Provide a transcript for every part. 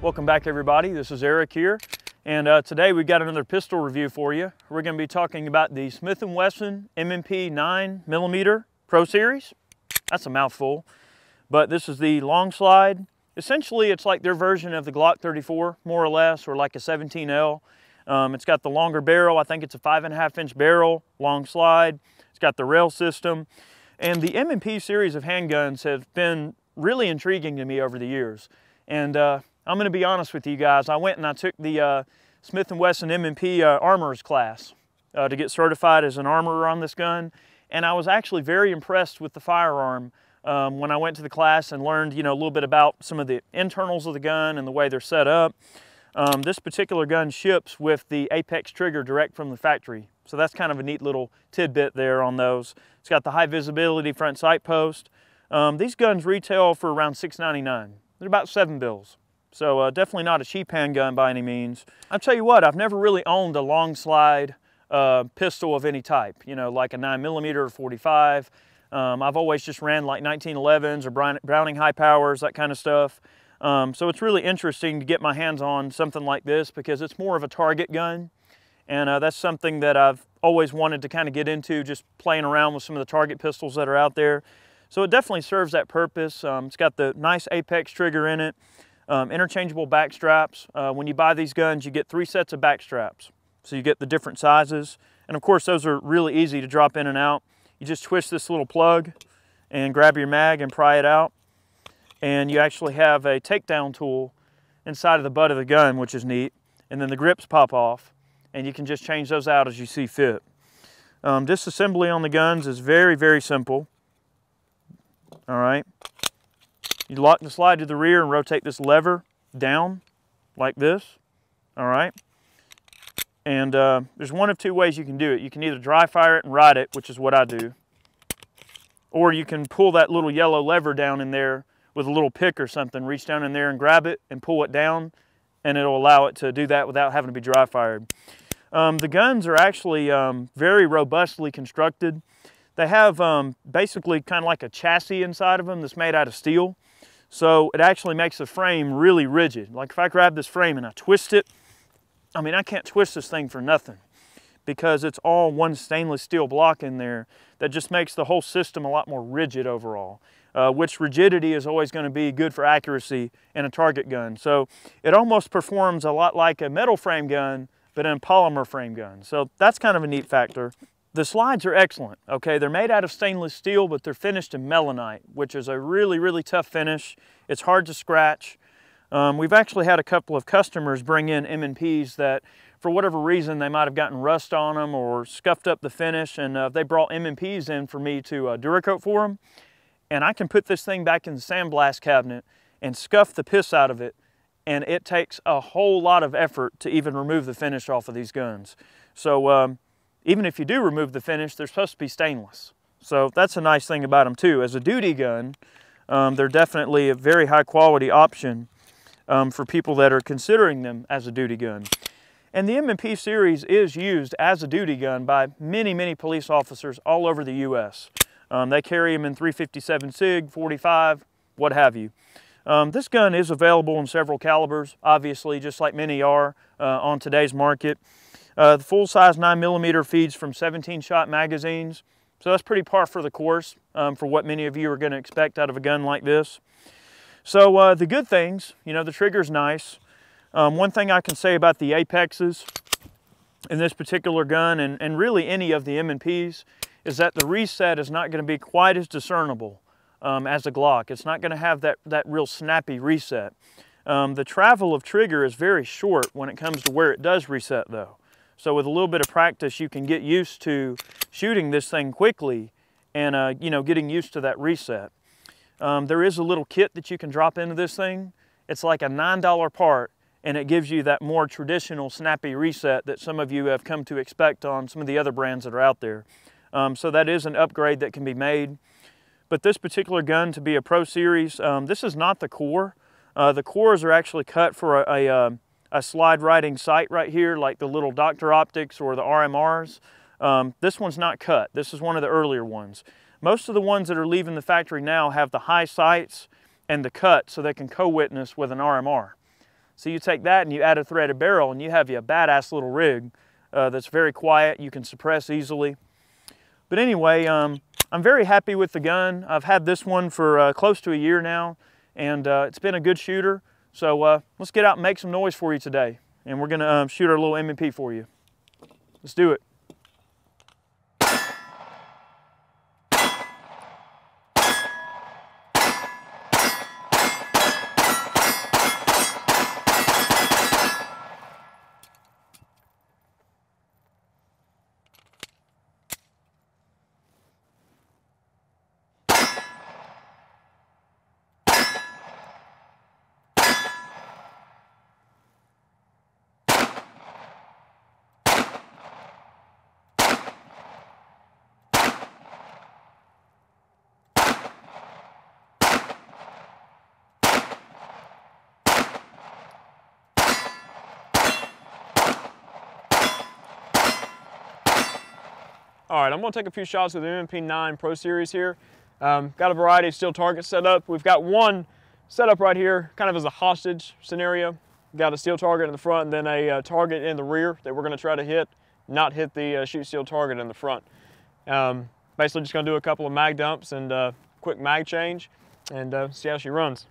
Welcome back everybody, this is Eric here, and today we've got another pistol review for you. We're going to be talking about the Smith & Wesson M&P9 mm Pro Series. That's a mouthful, but this is the long slide. Essentially it's like their version of the Glock 34, more or less, or like a 17L. It's got the longer barrel, I think it's a 5.5 inch barrel, long slide. It's got the rail system, and the M&P series of handguns have been really intriguing to me over the years. And I'm going to be honest with you guys, I went and I took the Smith & Wesson M&P armorer's class to get certified as an armorer on this gun, and I was actually very impressed with the firearm when I went to the class and learned, a little bit about some of the internals of the gun and the way they're set up. This particular gun ships with the Apex trigger direct from the factory, so that's kind of a neat little tidbit there on those. It's got the high visibility front sight post. These guns retail for around $6.99. They're about $7. So definitely not a cheap handgun by any means. I'll tell you what, I've never really owned a long slide pistol of any type, like a 9mm or 45. I've always just ran like 1911s or Browning high powers, that kind of stuff. So it's really interesting to get my hands on something like this because it's more of a target gun. And that's something that I've always wanted to kind of get into, just playing around with some of the target pistols that are out there. So it definitely serves that purpose. It's got the nice Apex trigger in it. Interchangeable back straps. When you buy these guns, you get 3 sets of back straps. So you get the different sizes. And of course, those are really easy to drop in and out. You just twist this little plug and grab your mag and pry it out. And you actually have a takedown tool inside of the butt of the gun, which is neat. And then the grips pop off, and you can just change those out as you see fit. Disassembly on the guns is very, very simple. All right. You lock the slide to the rear and rotate this lever down like this, all right? And there's one of 2 ways you can do it. You can either dry fire it and ride it, which is what I do, or you can pull that little yellow lever down in there with a little pick or something, reach down in there and grab it and pull it down, and it'll allow it to do that without having to be dry fired. The guns are actually very robustly constructed. They have basically kind of like a chassis inside of them that's made out of steel. So it actually makes the frame really rigid. Like if I grab this frame and I twist it, I can't twist this thing for nothing because it's all one stainless steel block in there that just makes the whole system a lot more rigid overall, which rigidity is always going to be good for accuracy in a target gun. So it almost performs a lot like a metal frame gun, but in a polymer frame gun. So that's kind of a neat factor. The slides are excellent, okay? They're made out of stainless steel, but they're finished in melanite, which is a really, really tough finish. It's hard to scratch. We've actually had a couple of customers bring in M&Ps that, for whatever reason, they might have gotten rust on them or scuffed up the finish, and they brought M&Ps in for me to Duracoat for them. And I can put this thing back in the sandblast cabinet and scuff the piss out of it, and it takes a whole lot of effort to even remove the finish off of these guns. So, even if you do remove the finish, they're supposed to be stainless. So that's a nice thing about them too. As a duty gun, they're definitely a very high quality option for people that are considering them as a duty gun. And the M&P series is used as a duty gun by many, many police officers all over the U.S. They carry them in 357 SIG, 45, what have you. This gun is available in several calibers, obviously, just like many are on today's market. The full-size 9mm feeds from 17-shot magazines, so that's pretty par for the course for what many of you are going to expect out of a gun like this. So the good things, the trigger's nice. One thing I can say about the Apexes in this particular gun, and really any of the M&Ps, is that the reset is not going to be quite as discernible as a Glock. It's not going to have that real snappy reset. The travel of trigger is very short when it comes to where it does reset though. So with a little bit of practice, you can get used to shooting this thing quickly and, getting used to that reset. There is a little kit that you can drop into this thing. It's like a $9 part, and it gives you that more traditional snappy reset that some of you have come to expect on some of the other brands that are out there. So that is an upgrade that can be made. But this particular gun, to be a Pro Series, this is not the core. The cores are actually cut for a slide riding sight right here, like the little Dr. Optics or the RMRs. This one's not cut. This is one of the earlier ones. Most of the ones that are leaving the factory now have the high sights and the cut so they can co-witness with an RMR. So you take that and you add a threaded barrel and you have you a badass little rig that's very quiet. You can suppress easily. But anyway, I'm very happy with the gun. I've had this one for close to a year now, and it's been a good shooter. So let's get out and make some noise for you today. And we're gonna shoot our little M&P for you. Let's do it. All right, I'm gonna take a few shots with the M&P9 Pro Series here. Got a variety of steel targets set up. We've got one set up right here, kind of as a hostage scenario. Got a steel target in the front and then a target in the rear that we're gonna try to hit, not hit the shoot steel target in the front. Basically just gonna do a couple of mag dumps and quick mag change and see how she runs.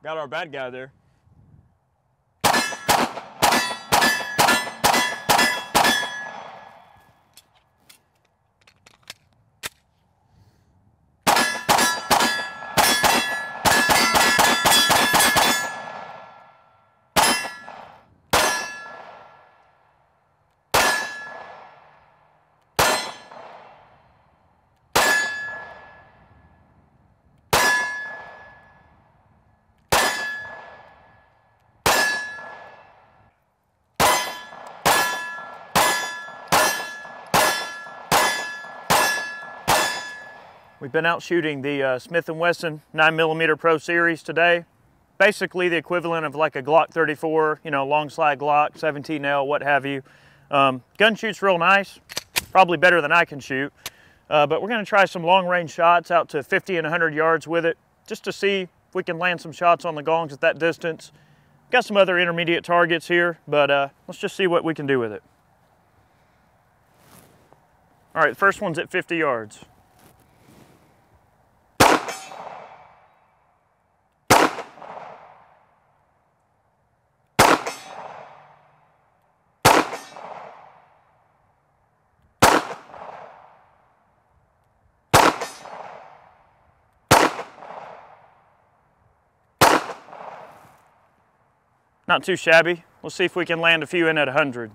Got our bad guy there. We've been out shooting the Smith & Wesson 9mm Pro Series today. Basically the equivalent of like a Glock 34, you know, long slide Glock, 17L, what have you. Gun shoots real nice, probably better than I can shoot. But we're gonna try some long range shots out to 50 and 100 yards with it, just to see if we can land some shots on the gongs at that distance. Got some other intermediate targets here, but let's just see what we can do with it. All right, the first one's at 50 yards. Not too shabby. Let's see if we can land a few in at 100.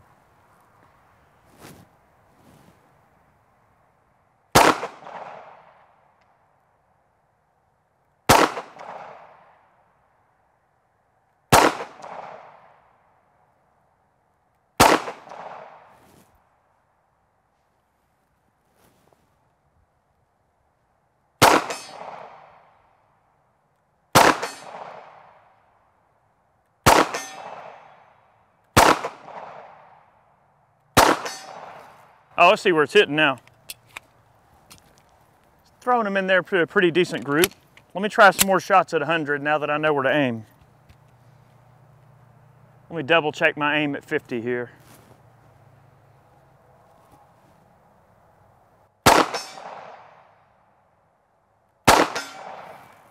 Oh, let's see where it's hitting now. Throwing them in there to a pretty decent group. Let me try some more shots at 100 now that I know where to aim. Let me double check my aim at 50 here.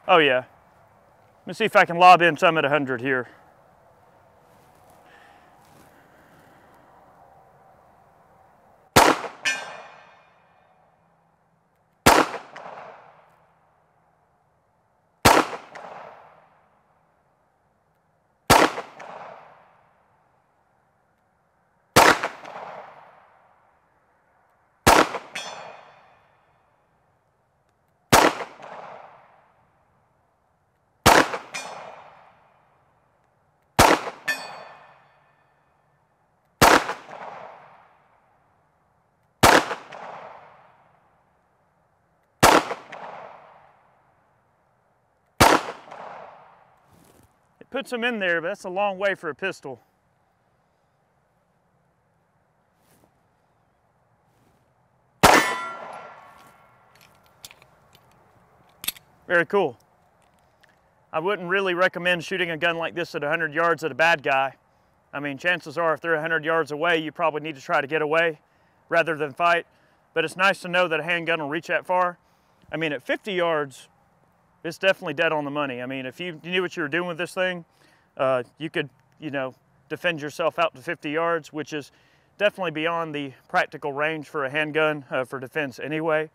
Oh yeah. Let me see if I can lob in some at 100 here. Puts them in there, but that's a long way for a pistol. Very cool. I wouldn't really recommend shooting a gun like this at 100 yards at a bad guy. I mean, chances are if they're 100 yards away, you probably need to try to get away rather than fight. But it's nice to know that a handgun will reach that far. I mean, at 50 yards, it's definitely dead on the money. I mean, if you knew what you were doing with this thing, you could, you know, defend yourself out to 50 yards, which is definitely beyond the practical range for a handgun for defense anyway.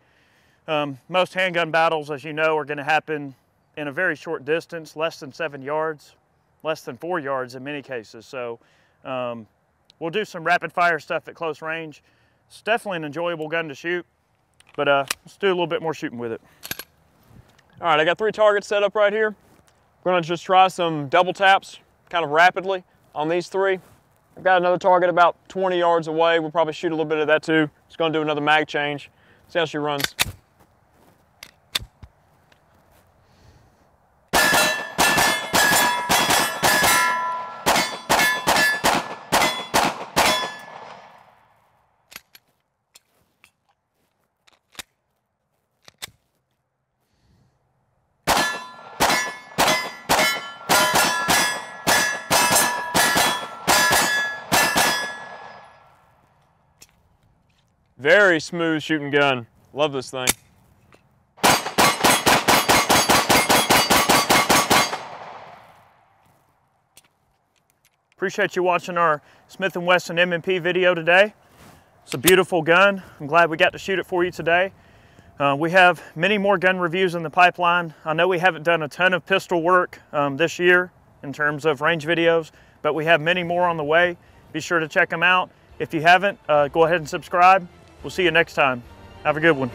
Most handgun battles, as you know, are going to happen in a very short distance, less than 7 yards, less than 4 yards in many cases. So we'll do some rapid fire stuff at close range. It's definitely an enjoyable gun to shoot, but let's do a little bit more shooting with it. All right, I got 3 targets set up right here. We're gonna just try some double taps kind of rapidly on these 3. I've got another target about 20 yards away. We'll probably shoot a little bit of that too. Just gonna do another mag change, see how she runs. Very smooth shooting gun. Love this thing. Appreciate you watching our Smith & Wesson M&P video today. It's a beautiful gun. I'm glad we got to shoot it for you today. We have many more gun reviews in the pipeline. I know we haven't done a ton of pistol work this year in terms of range videos, but we have many more on the way. Be sure to check them out. If you haven't, go ahead and subscribe. We'll see you next time. Have a good one.